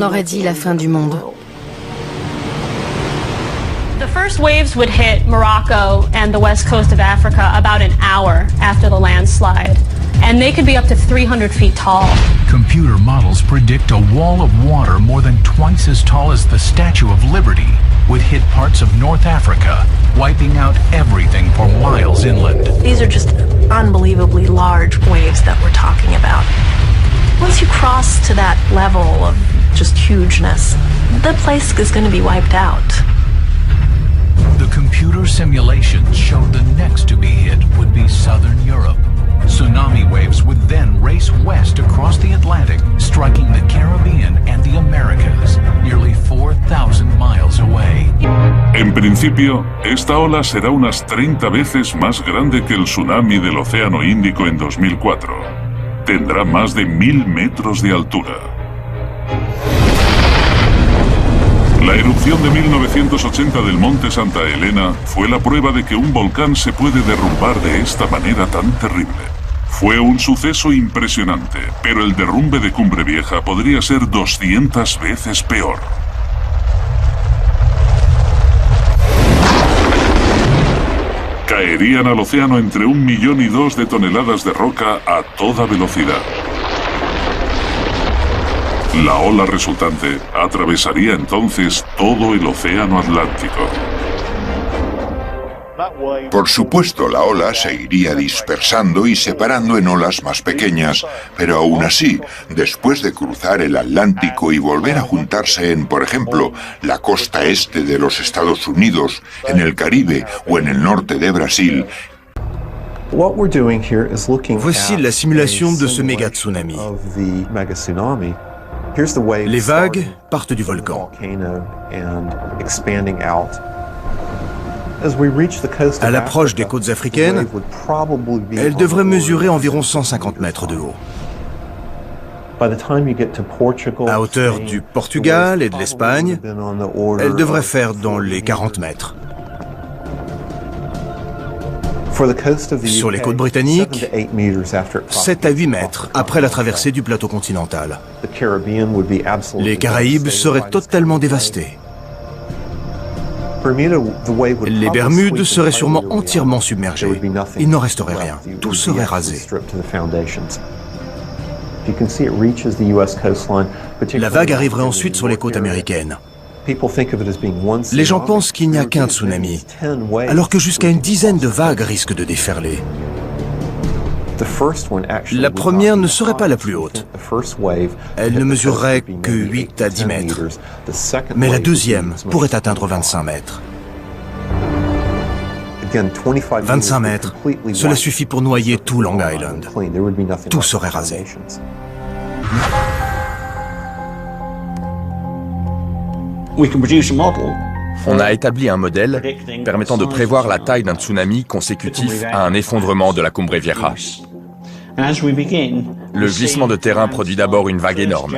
On aurait dit la fin du monde. The first waves would hit Morocco and the west coast of Africa about an hour after the landslide, and they could be up to 300 feet tall. Computer models predict a wall of water more than twice as tall as the Statue of Liberty would hit parts of North Africa, wiping out everything for miles inland. These are just unbelievably large waves that we're talking about. Once you cross to that level of just hugeness, the place is going to be wiped out. The computer simulations showed the next to be hit would be southern Europe. Tsunami waves would then race west across the Atlantic, striking the Caribbean and the Americas, nearly 4,000 miles away. En principio, esta ola será unas 30 veces más grande que el tsunami del Océano Índico en 2004. Tendrá más de 1000 metros de altura. La erupción de 1980 del monte Santa Elena fue la prueba de que un volcán se puede derrumbar de esta manera tan terrible. Fue un suceso impresionante, pero el derrumbe de Cumbre Vieja podría ser 200 veces peor. Caerían al océano entre 1,2 millones de toneladas de roca a toda velocidad. La ola resultante atravesaría entonces todo el océano Atlántico. Por supuesto, la ola se iría dispersando y separando en olas más pequeñas, pero aún así, después de cruzar el Atlántico y volver a juntarse en, por ejemplo, la costa este de los Estados Unidos, en el Caribe o en el norte de Brasil, voici la simulation de ce méga tsunami. Les vagues partent du volcan. À l'approche des côtes africaines, elles devraient mesurer environ 150 mètres de haut. À hauteur du Portugal et de l'Espagne, elles devraient faire dans les 40 mètres. Sur les côtes britanniques, 7 à 8 mètres après la traversée du plateau continental. Les Caraïbes seraient totalement dévastées. Les Bermudes seraient sûrement entièrement submergées. Il n'en resterait rien. Tout serait rasé. La vague arriverait ensuite sur les côtes américaines. Les gens pensent qu'il n'y a qu'un tsunami, alors que jusqu'à une dizaine de vagues risquent de déferler. La première ne serait pas la plus haute. Elle ne mesurerait que 8 à 10 mètres. Mais la deuxième pourrait atteindre 25 mètres. 25 mètres, cela suffit pour noyer tout Long Island. Tout serait rasé. On a établi un modèle permettant de prévoir la taille d'un tsunami consécutif à un effondrement de la Cumbre Vieja. Le glissement de terrain produit d'abord une vague énorme.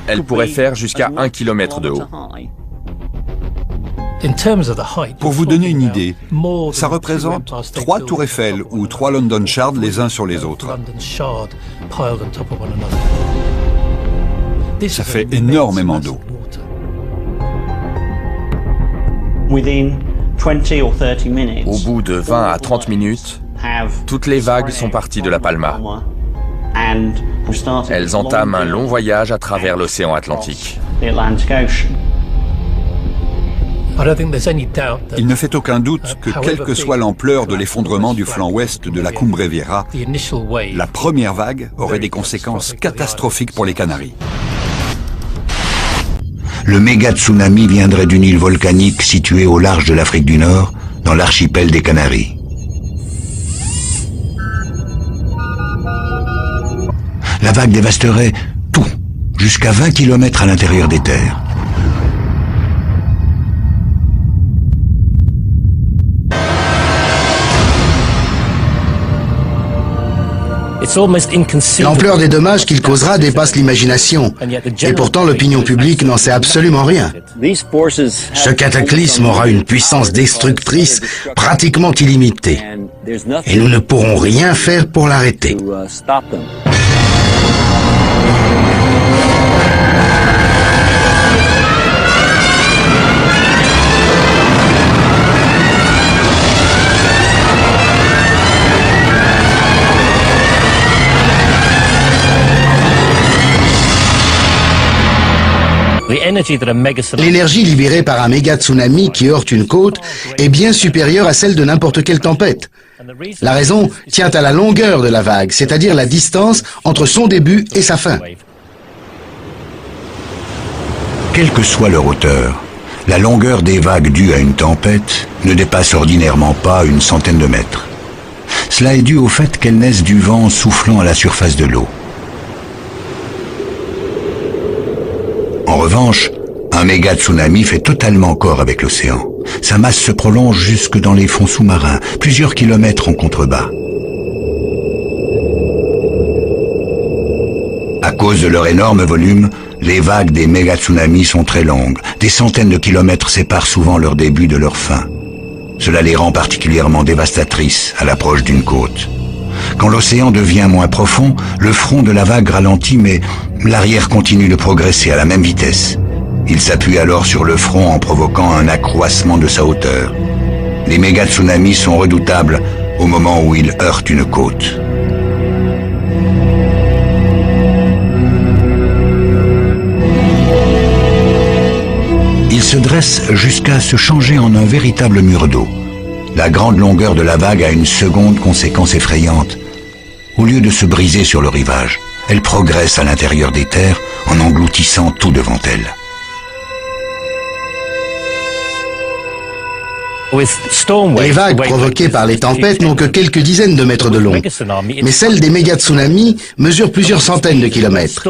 Elle pourrait faire jusqu'à 1 km de haut. Pour vous donner une idée, ça représente 3 tours Eiffel ou 3 London Shard les uns sur les autres. Ça fait énormément d'eau. Au bout de 20 à 30 minutes, toutes les vagues sont parties de La Palma. Elles entament un long voyage à travers l'océan Atlantique. Il ne fait aucun doute que quelle que soit l'ampleur de l'effondrement du flanc ouest de la Cumbre Vieja, la première vague aurait des conséquences catastrophiques pour les Canaries. Le méga tsunami viendrait d'une île volcanique située au large de l'Afrique du Nord, dans l'archipel des Canaries. La vague dévasterait tout, jusqu'à 20 km à l'intérieur des terres. L'ampleur des dommages qu'il causera dépasse l'imagination. Et pourtant, l'opinion publique n'en sait absolument rien. Ce cataclysme aura une puissance destructrice pratiquement illimitée. Et nous ne pourrons rien faire pour l'arrêter. L'énergie libérée par un méga tsunami qui heurte une côte est bien supérieure à celle de n'importe quelle tempête. La raison tient à la longueur de la vague, c'est-à-dire la distance entre son début et sa fin. Quelle que soit leur hauteur, la longueur des vagues dues à une tempête ne dépasse ordinairement pas une centaine de mètres. Cela est dû au fait qu'elles naissent du vent soufflant à la surface de l'eau. En revanche, un méga tsunami fait totalement corps avec l'océan. Sa masse se prolonge jusque dans les fonds sous-marins, plusieurs kilomètres en contrebas. À cause de leur énorme volume, les vagues des méga tsunamis sont très longues. Des centaines de kilomètres séparent souvent leur début de leur fin. Cela les rend particulièrement dévastatrices à l'approche d'une côte. Quand l'océan devient moins profond, le front de la vague ralentit, mais l'arrière continue de progresser à la même vitesse. Il s'appuie alors sur le front en provoquant un accroissement de sa hauteur. Les méga tsunamis sont redoutables au moment où ils heurtent une côte. Ils se dressent jusqu'à se changer en un véritable mur d'eau. La grande longueur de la vague a une seconde conséquence effrayante. Au lieu de se briser sur le rivage, elle progresse à l'intérieur des terres en engloutissant tout devant elle. Les vagues provoquées par les tempêtes n'ont que quelques dizaines de mètres de long, mais celles des méga tsunamis mesurent plusieurs centaines de kilomètres.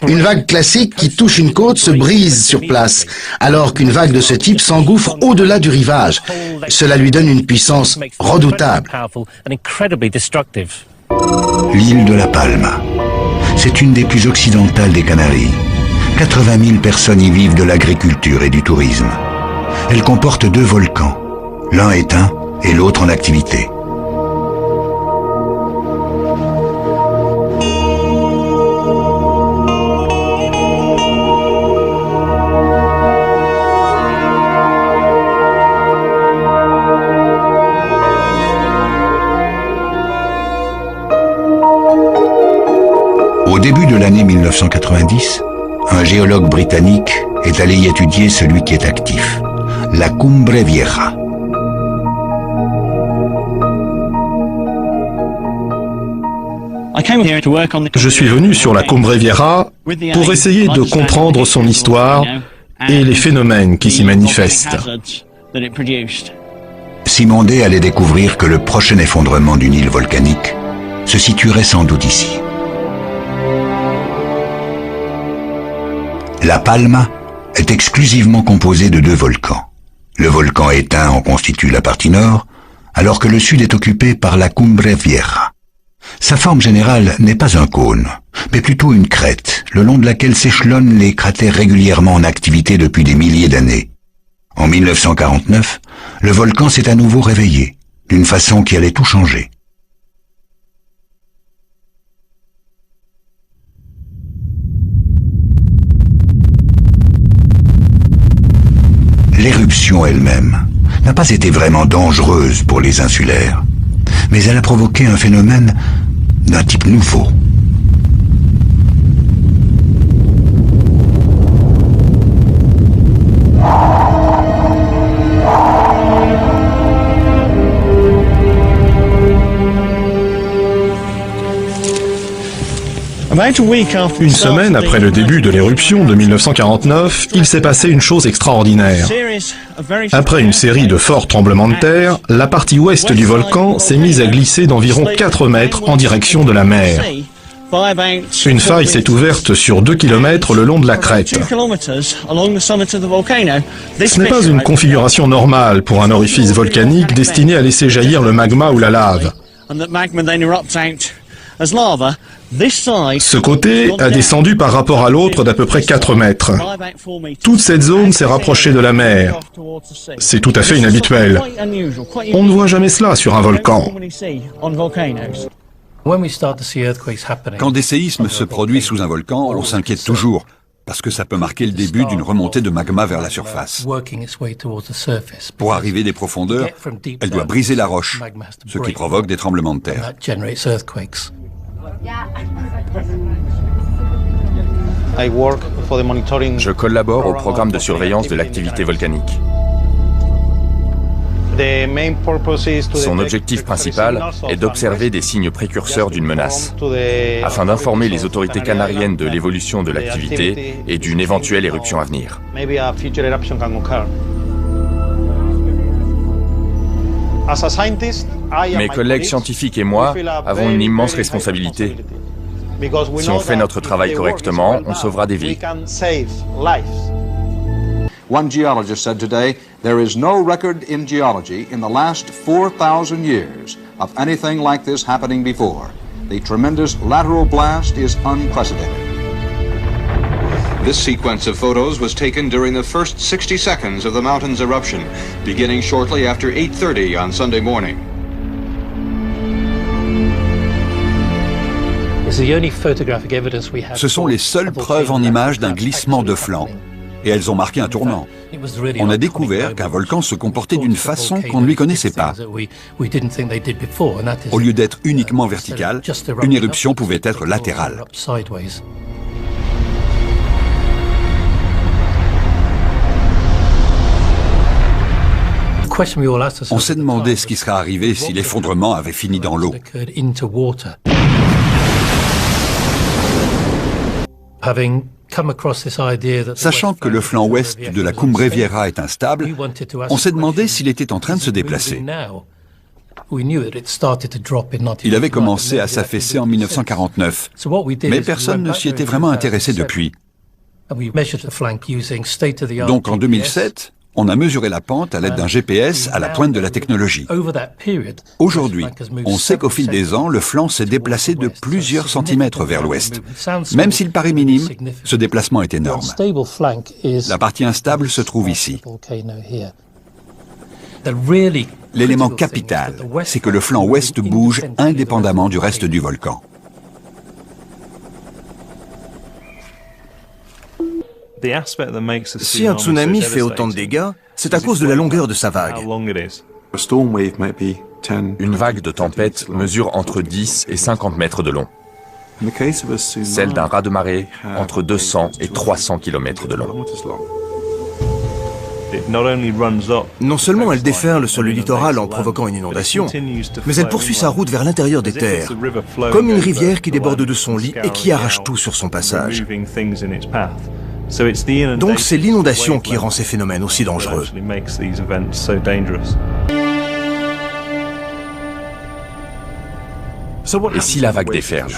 Une vague classique qui touche une côte se brise sur place, alors qu'une vague de ce type s'engouffre au-delà du rivage. Cela lui donne une puissance redoutable. L'île de La Palma. C'est une des plus occidentales des Canaries. 80 000 personnes y vivent de l'agriculture et du tourisme. Elle comporte 2 volcans, l'un éteint et l'autre en activité. Au début de l'année 1990, un géologue britannique est allé y étudier celui qui est actif, la Cumbre Vieja. Je suis venu sur la Cumbre Vieja pour essayer de comprendre son histoire et les phénomènes qui s'y manifestent. Simondé allait découvrir que le prochain effondrement d'une île volcanique se situerait sans doute ici. La Palma est exclusivement composée de 2 volcans. Le volcan éteint en constitue la partie nord, alors que le sud est occupé par la Cumbre Vieja. Sa forme générale n'est pas un cône, mais plutôt une crête, le long de laquelle s'échelonnent les cratères régulièrement en activité depuis des milliers d'années. En 1949, le volcan s'est à nouveau réveillé, d'une façon qui allait tout changer. L'éruption elle-même n'a pas été vraiment dangereuse pour les insulaires, mais elle a provoqué un phénomène d'un type nouveau. Une semaine après le début de l'éruption de 1949, il s'est passé une chose extraordinaire. Après une série de forts tremblements de terre, la partie ouest du volcan s'est mise à glisser d'environ 4 mètres en direction de la mer. Une faille s'est ouverte sur 2 km le long de la crête. Ce n'est pas une configuration normale pour un orifice volcanique destiné à laisser jaillir le magma ou la lave. Ce côté a descendu par rapport à l'autre d'à peu près 4 mètres. Toute cette zone s'est rapprochée de la mer. C'est tout à fait inhabituel. On ne voit jamais cela sur un volcan. Quand des séismes se produisent sous un volcan, on s'inquiète toujours, parce que ça peut marquer le début d'une remontée de magma vers la surface. Pour arriver des profondeurs, elle doit briser la roche, ce qui provoque des tremblements de terre. Je collabore au programme de surveillance de l'activité volcanique. Son objectif principal est d'observer des signes précurseurs d'une menace, afin d'informer les autorités canariennes de l'évolution de l'activité et d'une éventuelle éruption à venir. Mes collègues scientifiques et moi avons une immense responsabilité. Si on fait notre travail correctement, on sauvera des vies. One geologist said today, there is no record in geology in the last 4,000 years of anything like this happening before. The tremendous lateral blast is unprecedented. This sequence of photos was taken during the first 60 seconds of the mountain's eruption, beginning shortly after 8:30 on Sunday morning. Ce sont les seules preuves en images d'un glissement de flanc. Et elles ont marqué un tournant. On a découvert qu'un volcan se comportait d'une façon qu'on ne lui connaissait pas. Au lieu d'être uniquement verticale, une éruption pouvait être latérale. On s'est demandé ce qui serait arrivé si l'effondrement avait fini dans l'eau. Sachant que le flanc ouest de la Cumbre Vieja est instable, on s'est demandé s'il était en train de se déplacer. Il avait commencé à s'affaisser en 1949, mais personne ne s'y était vraiment intéressé depuis. Donc en 2007, on a mesuré la pente à l'aide d'un GPS à la pointe de la technologie. Aujourd'hui, on sait qu'au fil des ans, le flanc s'est déplacé de plusieurs centimètres vers l'ouest. Même s'il paraît minime, ce déplacement est énorme. La partie instable se trouve ici. L'élément capital, c'est que le flanc ouest bouge indépendamment du reste du volcan. Si un tsunami fait autant de dégâts, c'est à cause de la longueur de sa vague. Une vague de tempête mesure entre 10 et 50 mètres de long. Celle d'un raz-de-marée, entre 200 et 300 km de long. Non seulement elle déferle sur le littoral en provoquant une inondation, mais elle poursuit sa route vers l'intérieur des terres, comme une rivière qui déborde de son lit et qui arrache tout sur son passage. Donc c'est l'inondation qui rend ces phénomènes aussi dangereux. Et si la vague déferle?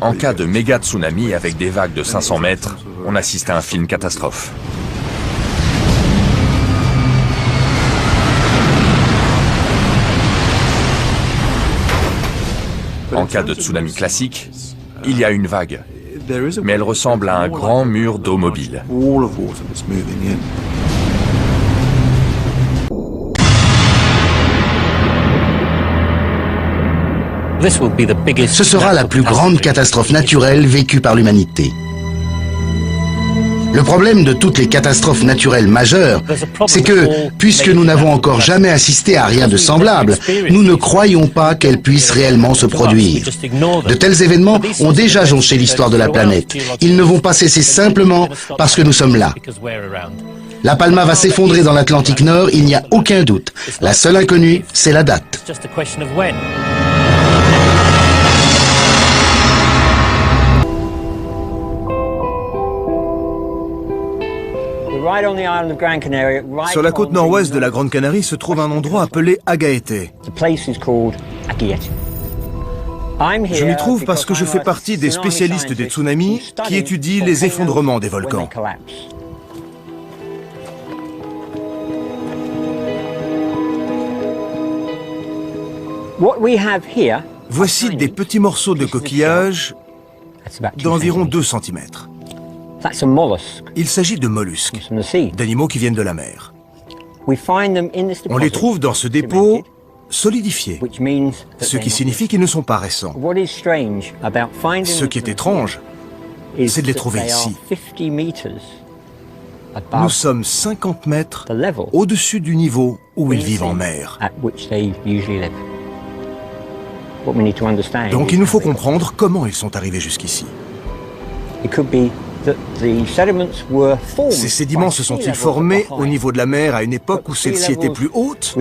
En cas de méga tsunami avec des vagues de 500 mètres, on assiste à un film catastrophe. En cas de tsunami classique, il y a une vague, mais elle ressemble à un grand mur d'eau mobile. Ce sera la plus grande catastrophe naturelle vécue par l'humanité. Le problème de toutes les catastrophes naturelles majeures, c'est que, puisque nous n'avons encore jamais assisté à rien de semblable, nous ne croyons pas qu'elles puissent réellement se produire. De tels événements ont déjà jonché l'histoire de la planète. Ils ne vont pas cesser simplement parce que nous sommes là. La Palma va s'effondrer dans l'Atlantique Nord, il n'y a aucun doute. La seule inconnue, c'est la date. Sur la côte nord-ouest de la Grande Canarie se trouve un endroit appelé Agaete. Je m'y trouve parce que je fais partie des spécialistes des tsunamis qui étudient les effondrements des volcans. Voici des petits morceaux de coquillage d'environ 2 cm. Il s'agit de mollusques, d'animaux qui viennent de la mer. On les trouve dans ce dépôt solidifiés, ce qui signifie qu'ils ne sont pas récents. Ce qui est étrange, c'est de les trouver ici. Nous sommes 50 mètres au-dessus du niveau où ils vivent en mer. Donc il nous faut comprendre comment ils sont arrivés jusqu'ici. Ces sédiments se sont-ils formés au niveau de la mer à une époque où celle-ci était plus haute?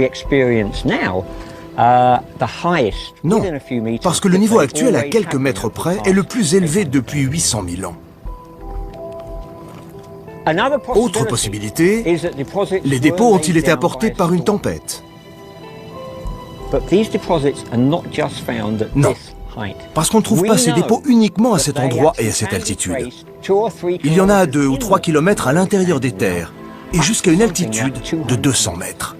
Non, parce que le niveau actuel à quelques mètres près est le plus élevé depuis 800 000 ans. Autre possibilité, les dépôts ont-ils été apportés par une tempête? Non, parce qu'on ne trouve pas ces dépôts uniquement à cet endroit et à cette altitude. Il y en a à 2 ou 3 kilomètres à l'intérieur des terres et jusqu'à une altitude de 200 mètres.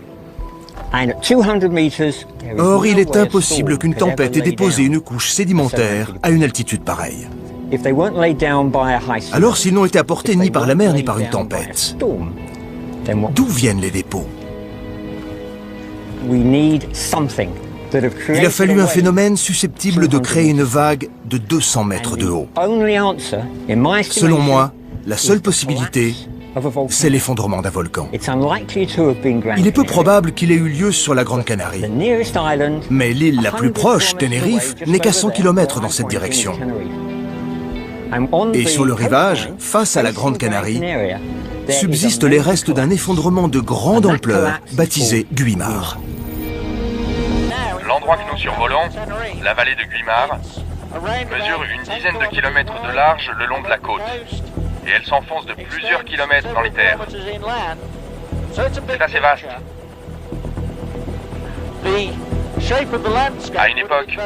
Or, il est impossible qu'une tempête ait déposé une couche sédimentaire à une altitude pareille. Alors, s'ils n'ont été apportés ni par la mer ni par une tempête, d'où viennent les dépôts? Il a fallu un phénomène susceptible de créer une vague de 200 mètres de haut. Selon moi, la seule possibilité, c'est l'effondrement d'un volcan. Il est peu probable qu'il ait eu lieu sur la Grande Canarie. Mais l'île la plus proche, Tenerife, n'est qu'à 100 km dans cette direction. Et sur le rivage, face à la Grande Canarie, subsistent les restes d'un effondrement de grande ampleur, baptisé Guimard. L'endroit que nous survolons, la vallée de Guimard, mesure une dizaine de kilomètres de large le long de la côte. Et elle s'enfonce de plusieurs kilomètres dans les terres. C'est assez vaste. À une époque,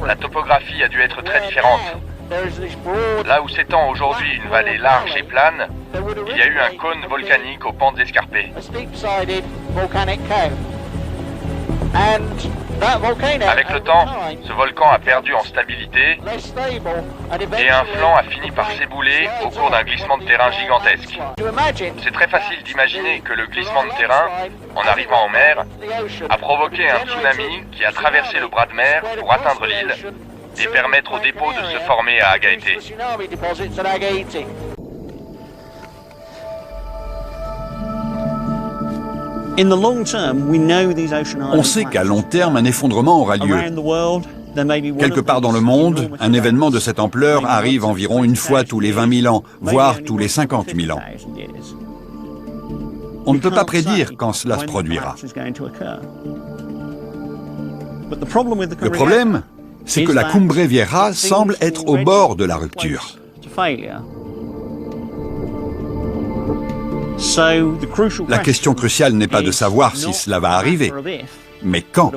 la topographie a dû être très différente. Là où s'étend aujourd'hui une vallée large et plane, il y a eu un cône volcanique aux pentes escarpées. Avec le temps, ce volcan a perdu en stabilité et un flanc a fini par s'ébouler au cours d'un glissement de terrain gigantesque. C'est très facile d'imaginer que le glissement de terrain, en arrivant en mer, a provoqué un tsunami qui a traversé le bras de mer pour atteindre l'île et permettre au dépôt de se former à Agaete. On sait qu'à long terme, un effondrement aura lieu. Quelque part dans le monde, un événement de cette ampleur arrive environ une fois tous les 20 000 ans, voire tous les 50 000 ans. On ne peut pas prédire quand cela se produira. Le problème, c'est que la Cumbre Vieja semble être au bord de la rupture. La question cruciale n'est pas de savoir si cela va arriver, mais quand.